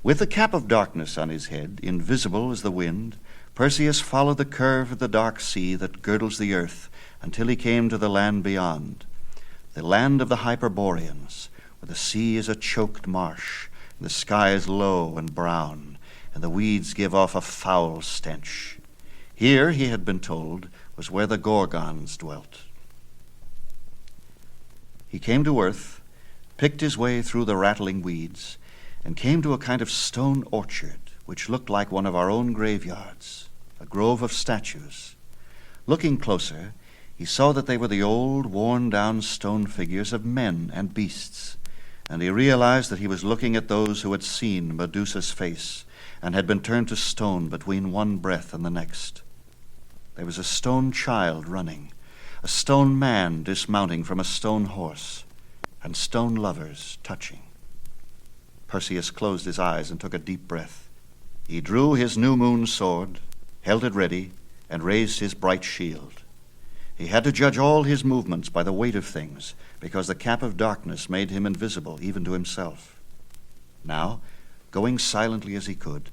With the cap of darkness on his head, invisible as the wind, Perseus followed the curve of the dark sea that girdles the earth until he came to the land beyond, the land of the Hyperboreans, where the sea is a choked marsh, and the sky is low and brown, and the weeds give off a foul stench. Here, he had been told, was where the Gorgons dwelt. He came to earth, picked his way through the rattling weeds, and came to a kind of stone orchard, which looked like one of our own graveyards, a grove of statues. Looking closer, he saw that they were the old, worn-down stone figures of men and beasts, and he realized that he was looking at those who had seen Medusa's face and had been turned to stone between one breath and the next. There was a stone child running, a stone man dismounting from a stone horse, and stone lovers touching. Perseus closed his eyes and took a deep breath. He drew his new moon sword, held it ready, and raised his bright shield. He had to judge all his movements by the weight of things, because the cap of darkness made him invisible even to himself. Now, going silently as he could,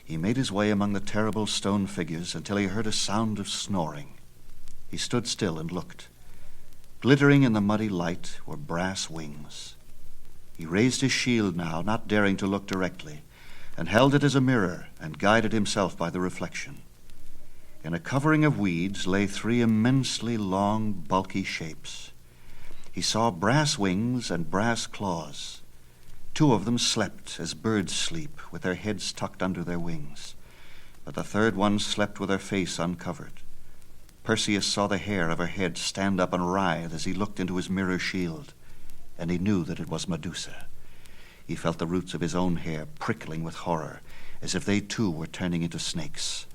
he made his way among the terrible stone figures until he heard a sound of snoring. He stood still and looked. Glittering in the muddy light were brass wings. He raised his shield now, not daring to look directly, and held it as a mirror and guided himself by the reflection. In a covering of weeds lay three immensely long, bulky shapes. He saw brass wings and brass claws. Two of them slept as birds sleep, with their heads tucked under their wings, but the third one slept with her face uncovered. Perseus saw the hair of her head stand up and writhe as he looked into his mirror shield, and he knew that it was Medusa. He felt the roots of his own hair prickling with horror, as if they too were turning into snakes.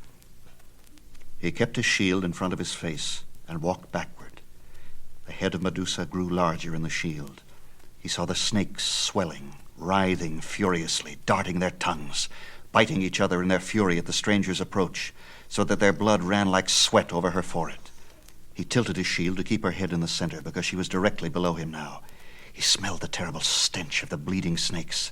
He kept his shield in front of his face and walked backward. The head of Medusa grew larger in the shield. He saw the snakes swelling, writhing furiously, darting their tongues, biting each other in their fury at the stranger's approach, so that their blood ran like sweat over her forehead. He tilted his shield to keep her head in the center, because she was directly below him now. He smelled the terrible stench of the bleeding snakes.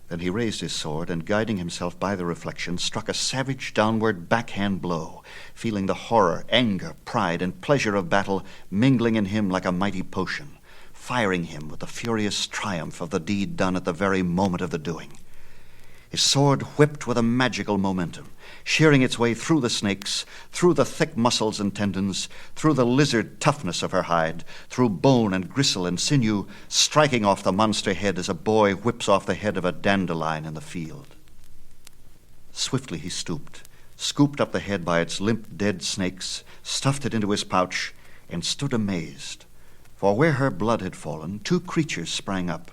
Then he raised his sword and, guiding himself by the reflection, struck a savage downward backhand blow, feeling the horror, anger, pride, and pleasure of battle mingling in him like a mighty potion, firing him with the furious triumph of the deed done at the very moment of the doing. His sword whipped with a magical momentum, shearing its way through the snakes, through the thick muscles and tendons, through the lizard toughness of her hide, through bone and gristle and sinew, striking off the monster head as a boy whips off the head of a dandelion in the field. Swiftly he stooped, scooped up the head by its limp, dead snakes, stuffed it into his pouch, and stood amazed. For where her blood had fallen, two creatures sprang up.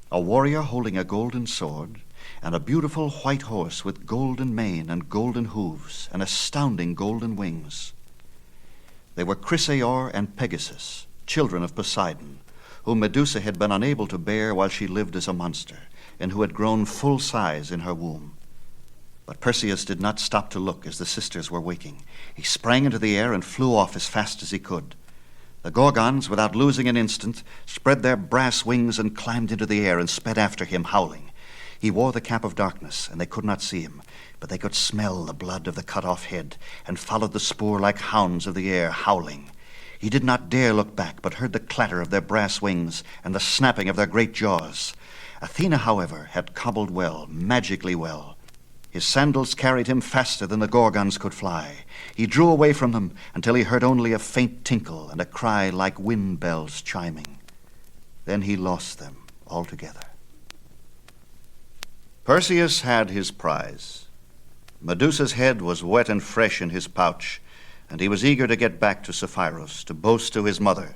A warrior holding a golden sword, and a beautiful white horse with golden mane and golden hooves and astounding golden wings. They were Chrysaor and Pegasus, children of Poseidon, whom Medusa had been unable to bear while she lived as a monster, and who had grown full size in her womb. But Perseus did not stop to look as the sisters were waking. He sprang into the air and flew off as fast as he could. The Gorgons, without losing an instant, spread their brass wings and climbed into the air and sped after him, howling. He wore the cap of darkness, and they could not see him, but they could smell the blood of the cut-off head, and followed the spoor like hounds of the air, howling. He did not dare look back, but heard the clatter of their brass wings and the snapping of their great jaws. Athena, however, had cobbled well, magically well. His sandals carried him faster than the Gorgons could fly. He drew away from them until he heard only a faint tinkle and a cry like wind bells chiming. Then he lost them altogether. Perseus had his prize. Medusa's head was wet and fresh in his pouch, and he was eager to get back to Sapphirus, to boast to his mother,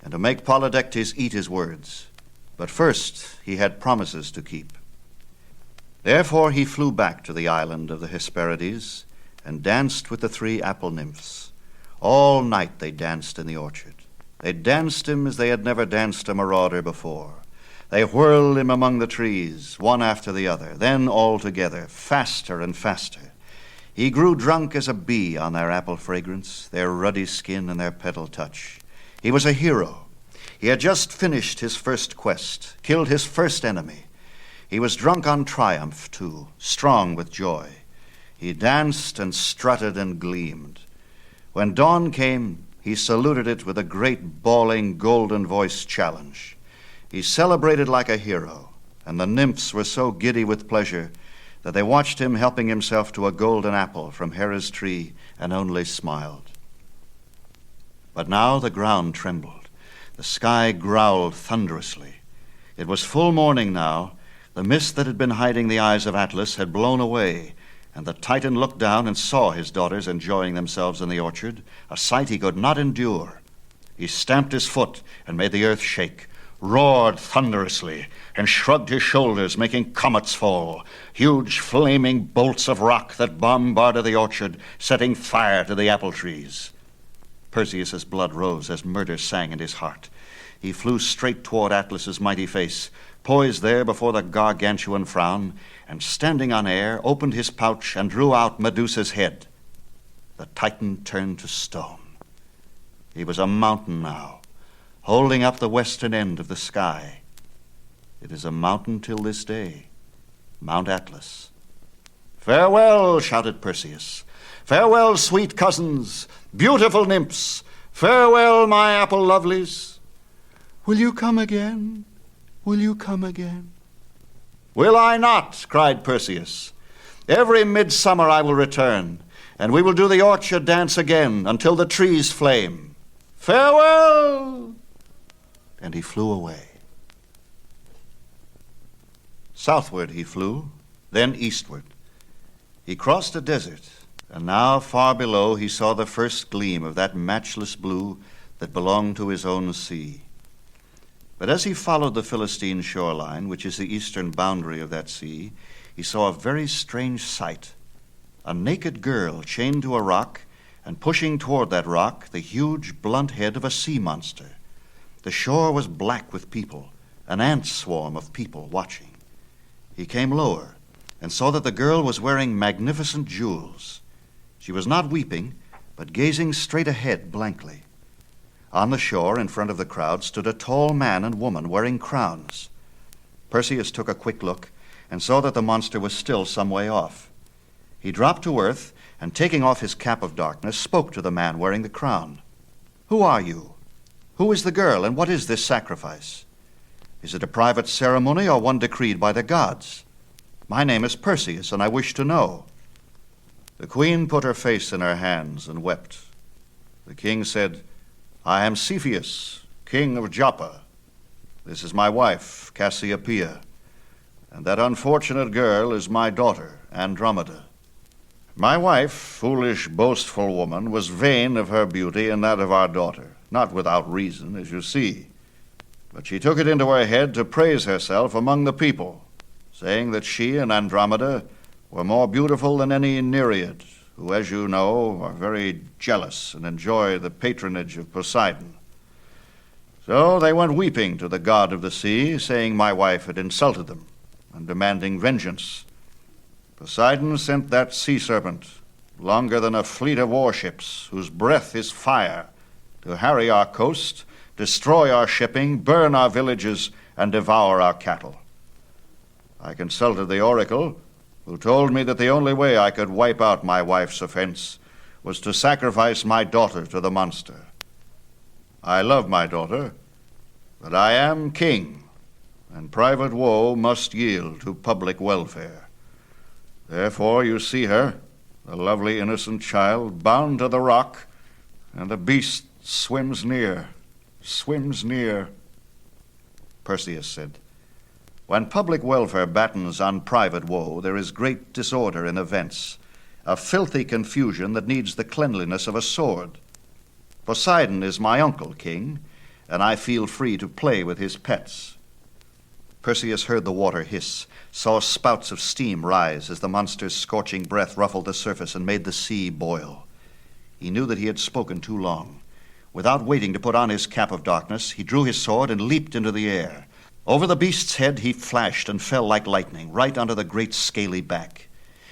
and to make Polydectes eat his words. But first he had promises to keep. Therefore he flew back to the island of the Hesperides and danced with the three apple nymphs. All night they danced in the orchard. They danced him as they had never danced a marauder before. They whirled him among the trees, one after the other, then all together, faster and faster. He grew drunk as a bee on their apple fragrance, their ruddy skin and their petal touch. He was a hero. He had just finished his first quest, killed his first enemy. He was drunk on triumph, too, strong with joy. He danced and strutted and gleamed. When dawn came, he saluted it with a great bawling, golden-voiced challenge. He celebrated like a hero, and the nymphs were so giddy with pleasure that they watched him helping himself to a golden apple from Hera's tree and only smiled. But now the ground trembled. The sky growled thunderously. It was full morning now. The mist that had been hiding the eyes of Atlas had blown away, and the Titan looked down and saw his daughters enjoying themselves in the orchard, a sight he could not endure. He stamped his foot and made the earth shake, roared thunderously, and shrugged his shoulders, making comets fall, huge flaming bolts of rock that bombarded the orchard, setting fire to the apple trees. Perseus's blood rose as murder sang in his heart. He flew straight toward Atlas's mighty face, poised there before the gargantuan frown, and standing on air, opened his pouch and drew out Medusa's head. The Titan turned to stone. He was a mountain now, holding up the western end of the sky. It is a mountain till this day, Mount Atlas. "Farewell," shouted Perseus. "Farewell, sweet cousins, beautiful nymphs. Farewell, my apple lovelies." "Will you come again? Will you come again?" "Will I not?" cried Perseus. "Every midsummer I will return, and we will do the orchard dance again until the trees flame. Farewell!" And he flew away. Southward he flew, then eastward. He crossed a desert, and now far below he saw the first gleam of that matchless blue that belonged to his own sea. But as he followed the Philistine shoreline, which is the eastern boundary of that sea, he saw a very strange sight. A naked girl chained to a rock, and pushing toward that rock the huge, blunt head of a sea monster. The shore was black with people, an ant swarm of people watching. He came lower and saw that the girl was wearing magnificent jewels. She was not weeping, but gazing straight ahead blankly. On the shore, in front of the crowd, stood a tall man and woman wearing crowns. Perseus took a quick look and saw that the monster was still some way off. He dropped to earth and, taking off his cap of darkness, spoke to the man wearing the crown. "Who are you? Who is the girl, and what is this sacrifice? Is it a private ceremony or one decreed by the gods? My name is Perseus, and I wish to know." The queen put her face in her hands and wept. The king said, "I am Cepheus, king of Joppa. This is my wife, Cassiopeia, and that unfortunate girl is my daughter, Andromeda. My wife, foolish, boastful woman, was vain of her beauty and that of our daughter, not without reason, as you see. But she took it into her head to praise herself among the people, saying that she and Andromeda were more beautiful than any Nereid, who, as you know, are very jealous and enjoy the patronage of Poseidon. So they went weeping to the god of the sea, saying my wife had insulted them and demanding vengeance. Poseidon sent that sea serpent, longer than a fleet of warships, whose breath is fire, to harry our coast, destroy our shipping, burn our villages, and devour our cattle. I consulted the oracle, who told me that the only way I could wipe out my wife's offense was to sacrifice my daughter to the monster. I love my daughter, but I am king, and private woe must yield to public welfare. Therefore you see her, the lovely innocent child, bound to the rock, and the beast swims near. Perseus said, "When public welfare battens on private woe, there is great disorder in events, a filthy confusion that needs the cleanliness of a sword. Poseidon is my uncle, king, and I feel free to play with his pets." Perseus heard the water hiss, saw spouts of steam rise as the monster's scorching breath ruffled the surface and made the sea boil. He knew that he had spoken too long. Without waiting to put on his cap of darkness, he drew his sword and leaped into the air. Over the beast's head he flashed and fell like lightning, right onto the great scaly back.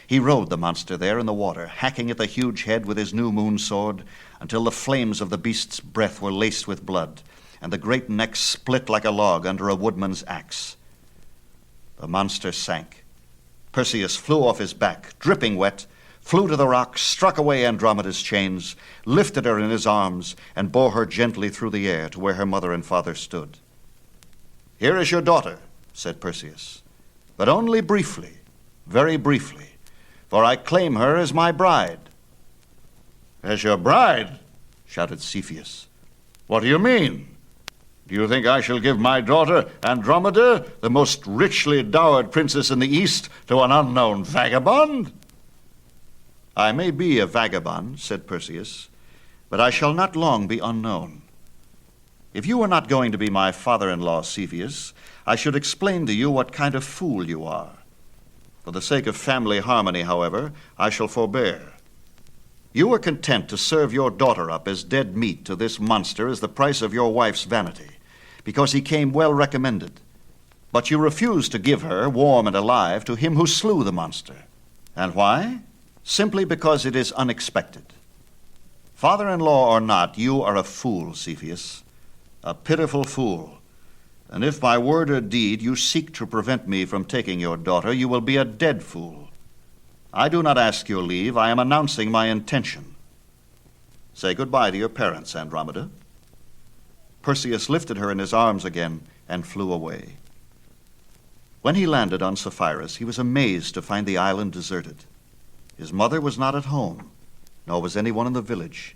He rode the monster there in the water, hacking at the huge head with his new moon sword until the flames of the beast's breath were laced with blood, and the great neck split like a log under a woodman's axe. The monster sank. Perseus flew off his back, dripping wet, flew to the rock, struck away Andromeda's chains, lifted her in his arms, and bore her gently through the air to where her mother and father stood. "Here is your daughter," said Perseus, "but only briefly, very briefly, for I claim her as my bride." "As your bride?" shouted Cepheus. "What do you mean? Do you think I shall give my daughter Andromeda, the most richly dowered princess in the East, to an unknown vagabond?" "I may be a vagabond," said Perseus, "but I shall not long be unknown. If you were not going to be my father-in-law, Cepheus, I should explain to you what kind of fool you are. For the sake of family harmony, however, I shall forbear. You were content to serve your daughter up as dead meat to this monster as the price of your wife's vanity, because he came well recommended. But you refused to give her, warm and alive, to him who slew the monster. And why? Simply because it is unexpected. Father-in-law or not, you are a fool, Cepheus, a pitiful fool. And if by word or deed you seek to prevent me from taking your daughter, you will be a dead fool. I do not ask your leave. I am announcing my intention. Say goodbye to your parents, Andromeda." Perseus lifted her in his arms again and flew away. When he landed on Sapphirus, he was amazed to find the island deserted. His mother was not at home, nor was anyone in the village.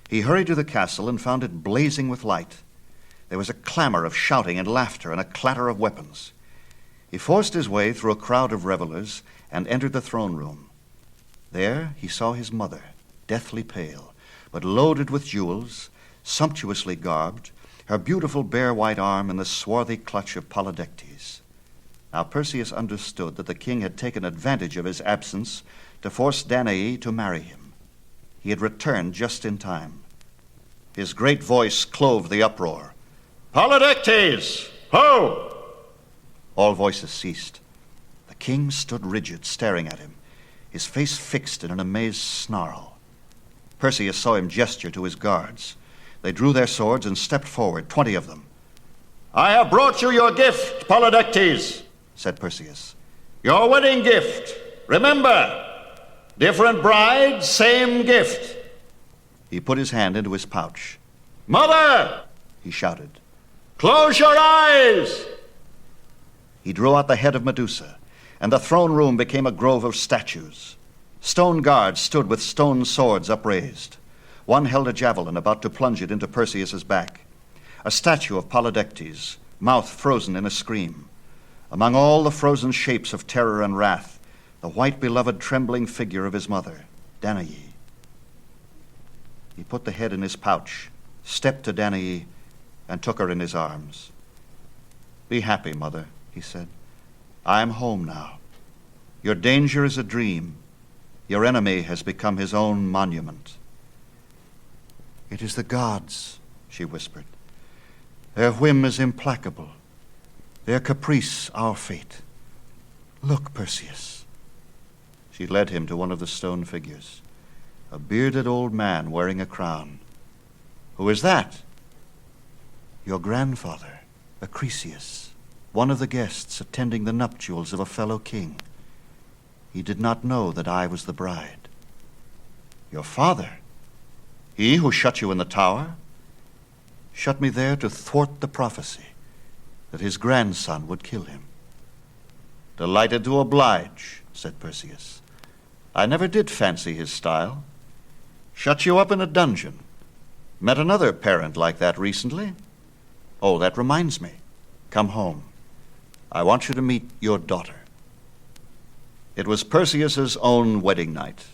He hurried to the castle and found it blazing with light. There was a clamor of shouting and laughter and a clatter of weapons. He forced his way through a crowd of revelers and entered the throne room. There he saw his mother, deathly pale, but loaded with jewels, sumptuously garbed, her beautiful bare white arm in the swarthy clutch of Polydectes. Now Perseus understood that the king had taken advantage of his absence to force Danae to marry him. He had returned just in time. His great voice clove the uproar. "Polydectes! Ho!" All voices ceased. The king stood rigid, staring at him, his face fixed in an amazed snarl. Perseus saw him gesture to his guards. They drew their swords and stepped forward, 20 of them. "I have brought you your gift, Polydectes," said Perseus. "Your wedding gift. Remember, different bride, same gift." He put his hand into his pouch. "Mother!" he shouted. "Close your eyes!" He drew out the head of Medusa, and the throne room became a grove of statues. Stone guards stood with stone swords upraised. One held a javelin, about to plunge it into Perseus's back. A statue of Polydectes, mouth frozen in a scream. Among all the frozen shapes of terror and wrath, the white, beloved, trembling figure of his mother, Danae. He put the head in his pouch, stepped to Danae, and took her in his arms. "Be happy, mother," he said. "I am home now. Your danger is a dream. Your enemy has become his own monument." "It is the gods," she whispered. "Their whim is implacable. Their caprice our fate. Look, Perseus." She led him to one of the stone figures, a bearded old man wearing a crown. "Who is that?" "Your grandfather, Acrisius, one of the guests attending the nuptials of a fellow king. He did not know that I was the bride." "Your father? He who shut you in the tower?" "Shut me there to thwart the prophecy that his grandson would kill him." "Delighted to oblige," said Perseus. "I never did fancy his style. Shut you up in a dungeon. Met another parent like that recently. Oh, that reminds me. Come home. I want you to meet your daughter." It was Perseus's own wedding night,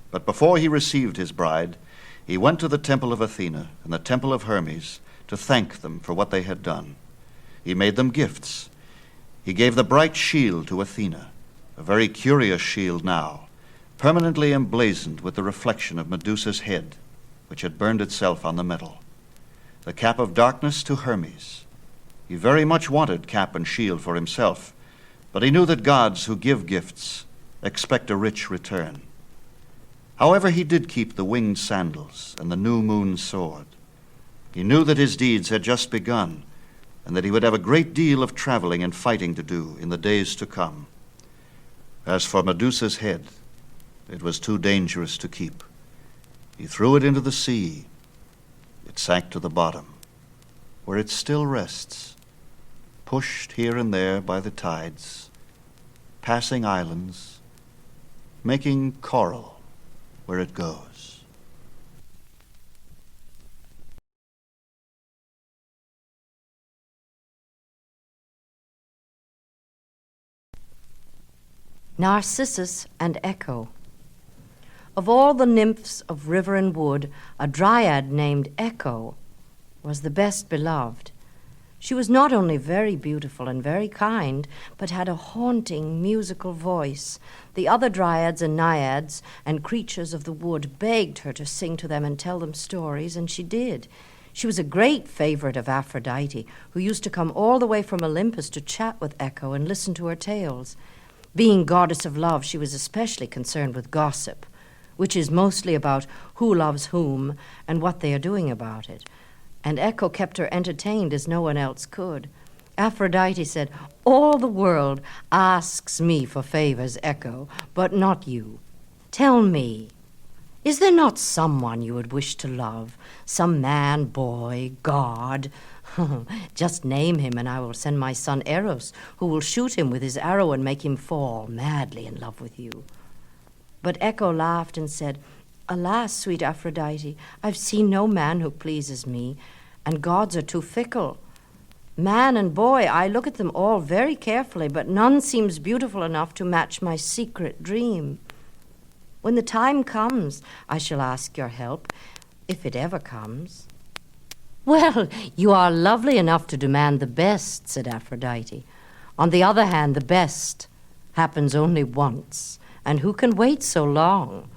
but before he received his bride, he went to the temple of Athena and the temple of Hermes to thank them for what they had done. He made them gifts. He gave the bright shield to Athena, a very curious shield now, permanently emblazoned with the reflection of Medusa's head, which had burned itself on the metal. The cap of darkness to Hermes. He very much wanted cap and shield for himself, but he knew that gods who give gifts expect a rich return. However, he did keep the winged sandals and the new moon sword. He knew that his deeds had just begun, and that he would have a great deal of traveling and fighting to do in the days to come. As for Medusa's head, it was too dangerous to keep. He threw it into the sea. It sank to the bottom, where it still rests, pushed here and there by the tides, passing islands, making coral where it goes. Narcissus and Echo. Of all the nymphs of river and wood, a dryad named Echo was the best beloved. She was not only very beautiful and very kind, but had a haunting musical voice. The other dryads and naiads and creatures of the wood begged her to sing to them and tell them stories, and she did. She was a great favorite of Aphrodite, who used to come all the way from Olympus to chat with Echo and listen to her tales. Being goddess of love, she was especially concerned with gossip, which is mostly about who loves whom and what they are doing about it. And Echo kept her entertained as no one else could. Aphrodite said, "All the world asks me for favors, Echo, but not you. Tell me, is there not someone you would wish to love? Some man, boy, god? Just name him, and I will send my son Eros, who will shoot him with his arrow and make him fall madly in love with you." But Echo laughed and said, "Alas, sweet Aphrodite, I've seen no man who pleases me, and gods are too fickle. Man and boy, I look at them all very carefully, but none seems beautiful enough to match my secret dream. When the time comes, I shall ask your help, if it ever comes." "Well, you are lovely enough to demand the best," said Aphrodite. "On the other hand, the best happens only once, and who can wait so long?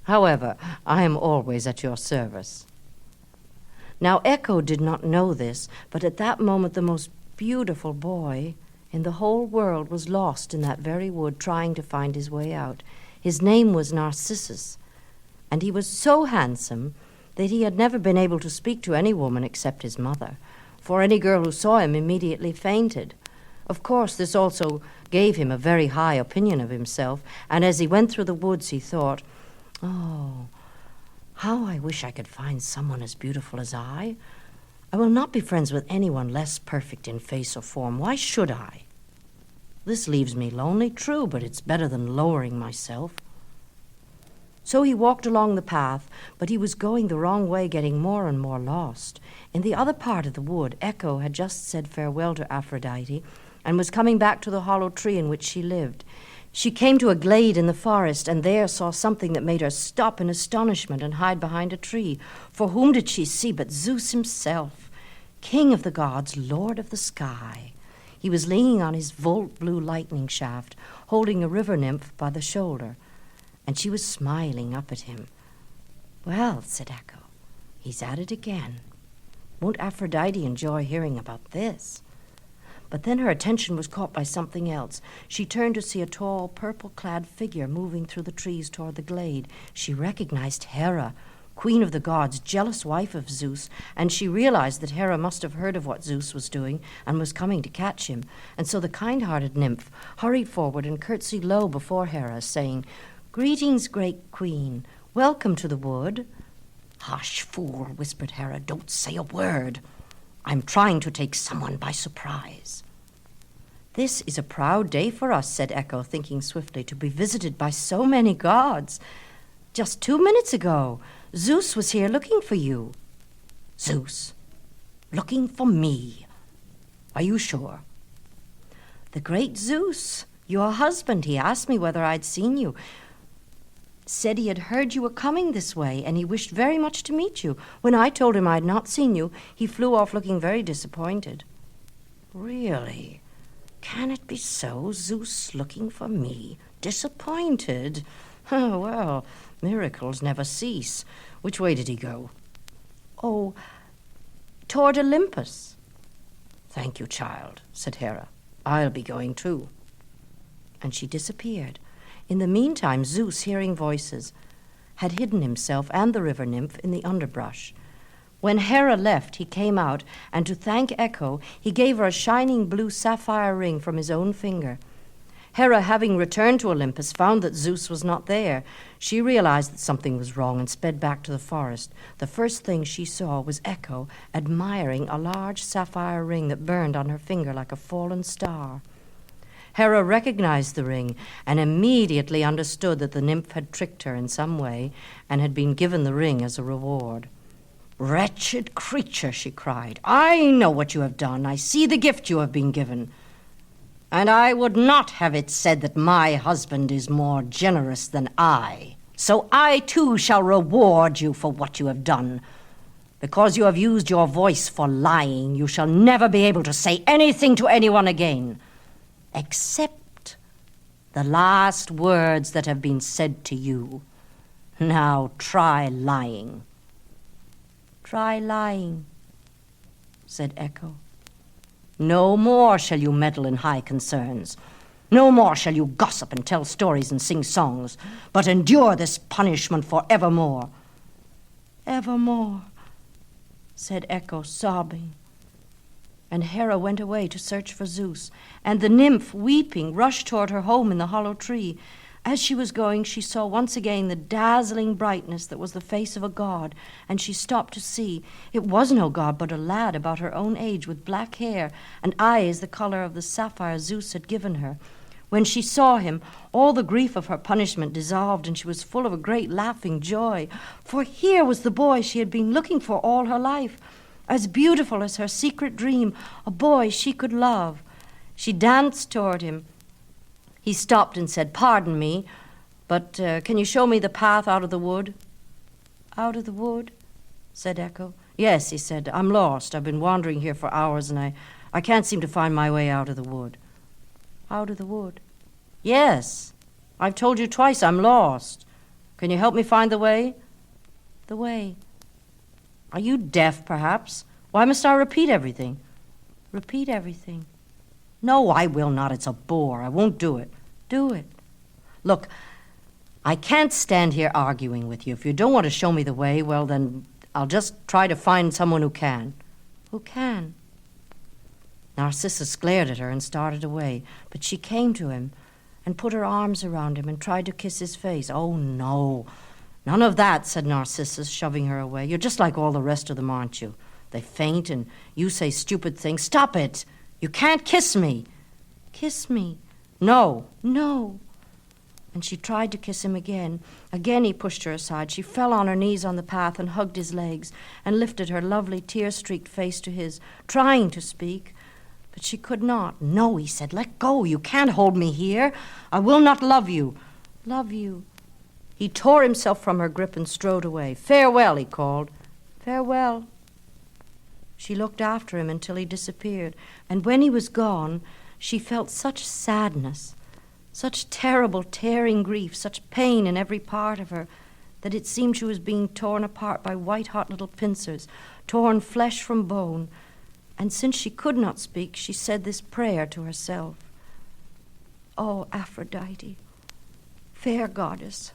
However, I am always at your service." Now Echo did not know this, but at that moment the most beautiful boy in the whole world was lost in that very wood, trying to find his way out. His name was Narcissus, and he was so handsome that he had never been able to speak to any woman except his mother, for any girl who saw him immediately fainted. Of course, this also gave him a very high opinion of himself, and as he went through the woods he thought, "Oh, how I wish I could find someone as beautiful as I. I will not be friends with anyone less perfect in face or form. Why should I? This leaves me lonely, true, but it's better than lowering myself." So he walked along the path, but he was going the wrong way, getting more and more lost. In the other part of the wood, Echo had just said farewell to Aphrodite and was coming back to the hollow tree in which she lived. She came to a glade in the forest, and there saw something that made her stop in astonishment and hide behind a tree. For whom did she see but Zeus himself, king of the gods, lord of the sky. He was leaning on his volt-blue lightning shaft, holding a river nymph by the shoulder, and she was smiling up at him. "Well," said Echo, "he's at it again. Won't Aphrodite enjoy hearing about this?" But then her attention was caught by something else. She turned to see a tall, purple-clad figure moving through the trees toward the glade. She recognized Hera, queen of the gods, jealous wife of Zeus, and she realized that Hera must have heard of what Zeus was doing and was coming to catch him. And so the kind-hearted nymph hurried forward and curtsied low before Hera, saying, "Greetings, great queen. Welcome to the wood." "Hush, fool," whispered Hera. "Don't say a word. I'm trying to take someone by surprise." "This is a proud day for us," said Echo, thinking swiftly, "to be visited by so many gods. Just 2 minutes ago, Zeus was here looking for you." "Zeus? Looking for me? Are you sure?" "The great Zeus, your husband. He asked me whether I'd seen you. Said he had heard you were coming this way, and he wished very much to meet you. When I told him I had not seen you, he flew off looking very disappointed." "Really? Can it be so? Zeus looking for me? Disappointed? Oh, well, miracles never cease. Which way did he go?" "Oh, toward Olympus." "Thank you, child," said Hera. "I'll be going too." And she disappeared. In the meantime, Zeus, hearing voices, had hidden himself and the river nymph in the underbrush. When Hera left, he came out, and to thank Echo, he gave her a shining blue sapphire ring from his own finger. Hera, having returned to Olympus, found that Zeus was not there. She realized that something was wrong and sped back to the forest. The first thing she saw was Echo admiring a large sapphire ring that burned on her finger like a fallen star. Hera recognized the ring and immediately understood that the nymph had tricked her in some way and had been given the ring as a reward. "Wretched creature," she cried, "I know what you have done. I see the gift you have been given. And I would not have it said that my husband is more generous than I. So I, too, shall reward you for what you have done. Because you have used your voice for lying, you shall never be able to say anything to anyone again, except the last words that have been said to you. Now try lying." "Try lying," said Echo. "No more shall you meddle in high concerns. No more shall you gossip and tell stories and sing songs, but endure this punishment forevermore." "Evermore," said Echo, sobbing. And Hera went away to search for Zeus, and the nymph, weeping, rushed toward her home in the hollow tree. As she was going, she saw once again the dazzling brightness that was the face of a god, and she stopped to see. It was no god, but a lad about her own age, with black hair and eyes the color of the sapphire Zeus had given her. When she saw him, all the grief of her punishment dissolved, and she was full of a great laughing joy. For here was the boy she had been looking for all her life, as beautiful as her secret dream, a boy she could love. She danced toward him. He stopped and said, "Pardon me, but can you show me the path out of the wood?" "Out of the wood?" said Echo. "Yes," he said. "I'm lost. I've been wandering here for hours, and I can't seem to find my way out of the wood." "Out of the wood?" "Yes. I've told you twice I'm lost. Can you help me find the way?" "The way?" "Are you deaf, perhaps? Why must I repeat everything?" "Repeat everything?" "No, I will not. It's a bore. I won't do it." "Do it." "Look, I can't stand here arguing with you. If you don't want to show me the way, well, then I'll just try to find someone who can." "Who can?" Narcissus glared at her and started away, but she came to him and put her arms around him and tried to kiss his face. "Oh, no. None of that," said Narcissus, shoving her away. "You're just like all the rest of them, aren't you? They faint and you say stupid things. Stop it! You can't kiss me." "Kiss me." "No." "No." And she tried to kiss him again. Again he pushed her aside. She fell on her knees on the path and hugged his legs and lifted her lovely tear-streaked face to his, trying to speak. But she could not. "No," he said, "let go. You can't hold me here. I will not love you." "Love you." He tore himself from her grip and strode away. "Farewell," he called. "Farewell." She looked after him until he disappeared, and when he was gone, she felt such sadness, such terrible tearing grief, such pain in every part of her, that it seemed she was being torn apart by white-hot little pincers, torn flesh from bone. And since she could not speak, she said this prayer to herself. "Oh, Aphrodite, fair goddess,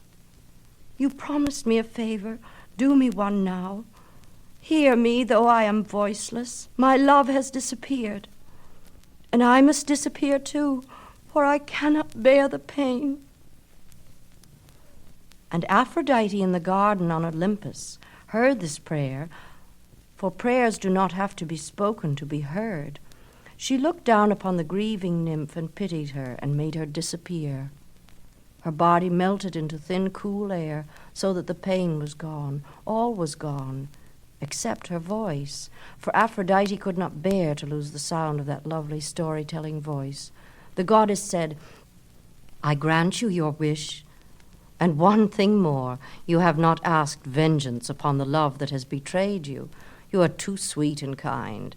you promised me a favor. Do me one now. Hear me, though I am voiceless. My love has disappeared, and I must disappear too, for I cannot bear the pain." And Aphrodite in the garden on Olympus heard this prayer, for prayers do not have to be spoken to be heard. She looked down upon the grieving nymph and pitied her and made her disappear. Her body melted into thin, cool air so that the pain was gone. All was gone, except her voice, for Aphrodite could not bear to lose the sound of that lovely storytelling voice. The goddess said, "I grant you your wish, and one thing more. You have not asked vengeance upon the love that has betrayed you. You are too sweet and kind.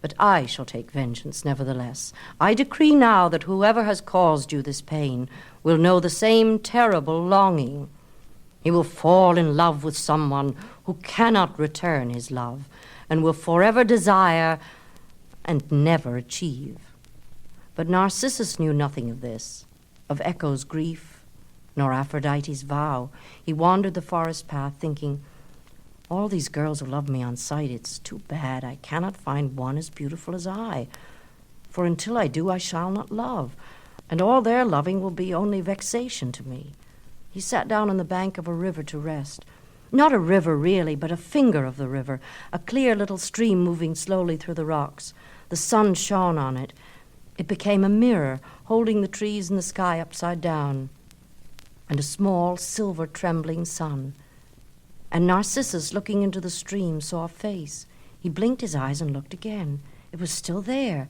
But I shall take vengeance nevertheless. I decree now that whoever has caused you this pain will know the same terrible longing. He will fall in love with someone who cannot return his love, and will forever desire and never achieve." But Narcissus knew nothing of this, of Echo's grief, nor Aphrodite's vow. He wandered the forest path, thinking, All these girls who love me on sight, it's too bad I cannot find one as beautiful as I. For until I do, I shall not love, and all their loving will be only vexation to me. He sat down on the bank of a river to rest. Not a river, really, but a finger of the river, a clear little stream moving slowly through the rocks. The sun shone on it. It became a mirror, holding the trees and the sky upside down, and a small, silver, trembling sun. And Narcissus, looking into the stream, saw a face. He blinked his eyes and looked again. It was still there.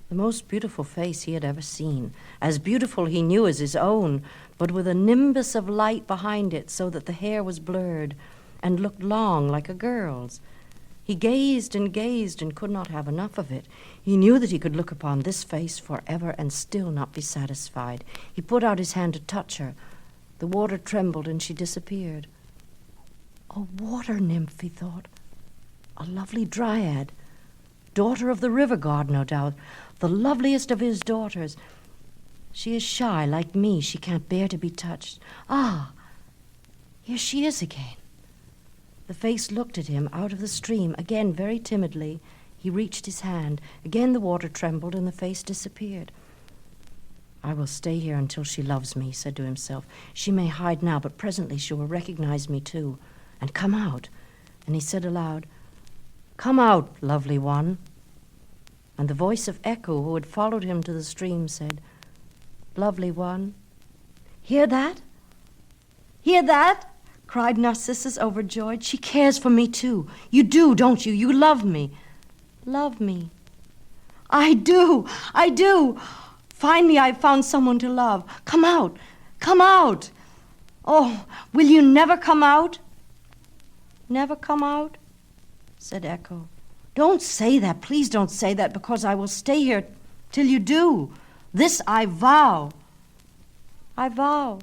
The most beautiful face he had ever seen, as beautiful he knew as his own, but with a nimbus of light behind it so that the hair was blurred and looked long like a girl's. He gazed and could not have enough of it. He knew that he could look upon this face forever and still not be satisfied. He put out his hand to touch her. The water trembled and she disappeared. A water nymph, he thought. A lovely dryad. Daughter of the river god, no doubt. The loveliest of his daughters. She is shy, like me. She can't bear to be touched. Ah, here she is again. The face looked at him out of the stream, again very timidly. He reached his hand. Again the water trembled and the face disappeared. I will stay here until she loves me, he said to himself. She may hide now, but presently she will recognize me too, and come out. And he said aloud, "Come out, lovely one." And the voice of Echo, who had followed him to the stream, said, "Lovely one, hear that? Hear that?" cried Narcissus, overjoyed. "She cares for me too. You do, don't you? You love me." "Love me? I do, I do. Finally I've found someone to love. Come out, come out. Oh, will you never come out?" "Never come out?" said Echo. "Don't say that, please don't say that, because I will stay here till you do. This I vow." "I vow.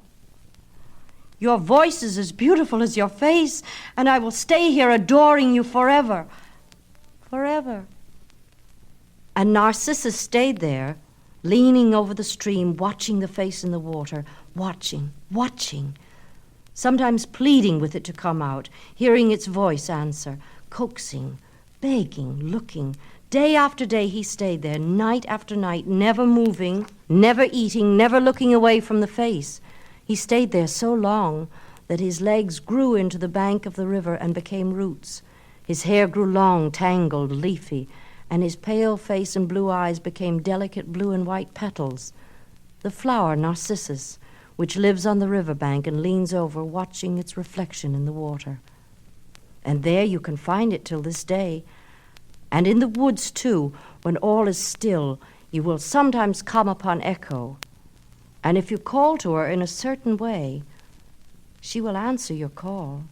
Your voice is as beautiful as your face, and I will stay here adoring you forever." Forever. And Narcissus stayed there, leaning over the stream, watching the face in the water, watching, sometimes pleading with it to come out, hearing its voice answer, coaxing, begging, looking. Day after day he stayed there, night after night, never moving, never eating, never looking away from the face. He stayed there so long that his legs grew into the bank of the river and became roots. His hair grew long, tangled, leafy, and his pale face and blue eyes became delicate blue and white petals. The flower Narcissus, which lives on the riverbank and leans over, watching its reflection in the water. And there you can find it till this day. And in the woods, too, when all is still, you will sometimes come upon Echo. And if you call to her in a certain way, she will answer your call.